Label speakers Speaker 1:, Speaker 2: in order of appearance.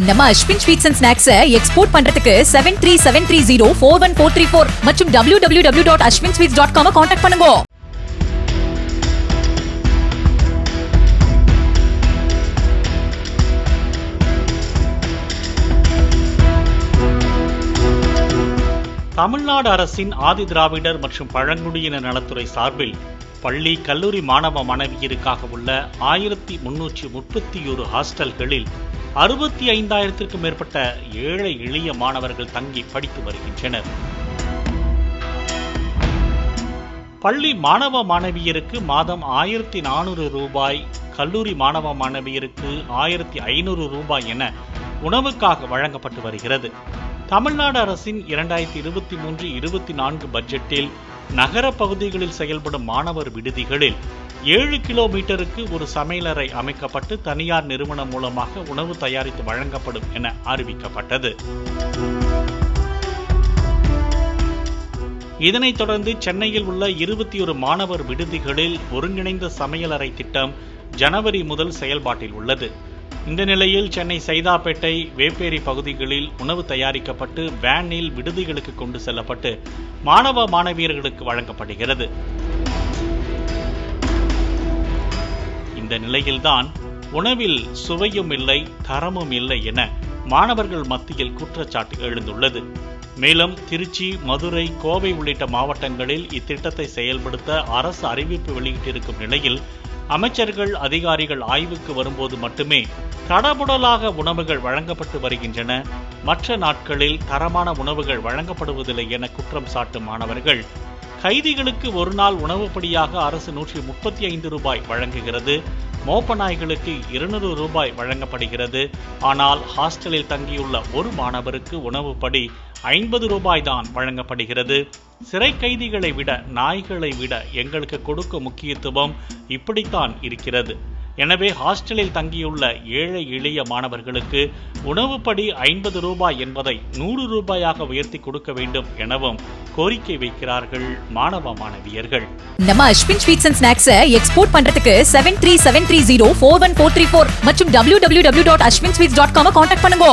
Speaker 1: நம்ம Ashwin sweets and snacks export பண்றதுக்கு 7373041434 மற்றும் www.ashwinsweets.com கான்டாக்ட் பண்ணுங்க.
Speaker 2: தமிழ்நாடு அரசின் ஆதி திராவிடர் மற்றும் பழங்குடியினர் நலத்துறை சார்பில் பள்ளி கல்லூரி மாணவ மாணவியருக்காக உள்ள 1331 ஹாஸ்டல்களில் 65,000க்கும் மேற்பட்ட ஏழை எளிய மாணவர்கள் தங்கி படித்து வருகின்றனர். பள்ளி மாணவ மாணவியருக்கு மாதம் 1,400 ரூபாய், கல்லூரி மாணவ மாணவியருக்கு 1,500 ரூபாய் என உணவுக்காக வழங்கப்பட்டு வருகிறது. தமிழ்நாடு அரசின் 2023-24 பட்ஜெட்டில் நகர பகுதிகளில் செயல்படும் மாணவர் விடுதிகளில் 7 கிலோமீட்டருக்கு ஒரு சமையலறை அமைக்கப்பட்டு தனியார் நிறுவனம் மூலமாக உணவு தயாரித்து வழங்கப்படும் என அறிவிக்கப்பட்டது. இதனைத் தொடர்ந்து சென்னையில் உள்ள 21 மாணவர் விடுதிகளில் ஒருங்கிணைந்த சமையலறை திட்டம் ஜனவரி முதல் செயல்பாட்டில் உள்ளது. இந்த நிலையில் சென்னை சைதாப்பேட்டை, வேப்பேரி பகுதிகளில் உணவு தயாரிக்கப்பட்டு வேனில் விடுதிகளுக்கு கொண்டு செல்லப்பட்டு மாணவ மாணவியர்களுக்கு வழங்கப்படுகிறது. இந்த நிலையில்தான் உணவில் சுவையும் இல்லை, தரமும் இல்லை என மாணவர்கள் மத்தியில் குற்றச்சாட்டு எழுந்துள்ளது. மேலும் திருச்சி, மதுரை, கோவை உள்ளிட்ட மாவட்டங்களில் இத்திட்டத்தை செயல்படுத்த அரசு அறிவிப்பு வெளியிட்டிருக்கும் நிலையில் அமைச்சர்கள், அதிகாரிகள் ஆய்வுக்கு வரும்போது மட்டுமே தடபுடலாக உணவுகள் வழங்கப்பட்டு வருகின்றன. மற்ற நாட்களில் தரமான உணவுகள் வழங்கப்படுவதில்லை என குற்றம் சாட்டும் மாணவர்கள், கைதிகளுக்கு ஒரு நாள் உணவுப்படியாக அரசு 135 ரூபாய் வழங்குகிறது, மோப்ப நாய்களுக்கு 200 ரூபாய் வழங்கப்படுகிறது. ஆனால் ஹாஸ்டலில் தங்கியுள்ள ஒரு மாணவருக்கு உணவுப்படி 50 ரூபாய் தான் வழங்கப்படுகிறது. சிறை கைதிகளை விட, நாய்களை விட எங்களுக்கு கொடுக்கும் முக்கியத்துவம் இப்படித்தான் இருக்கிறது. எனவே ஹாஸ்டலில் தங்கியுள்ள ஏழை எளிய மாணவர்களுக்கு உணவுப்படி 50 ரூபாய் என்பதை 100 ரூபாயாக உயர்த்தி கொடுக்க வேண்டும் எனவும் கோரிக்கை வைக்கிறார்கள் மாணவ மாணவியர்கள்.
Speaker 1: நம்ம Ashwin sweets and snacks export பண்றதுக்கு 7373041434 மற்றும் www.ashwinsweets.com கான்டாக்ட் பண்ணுங்க.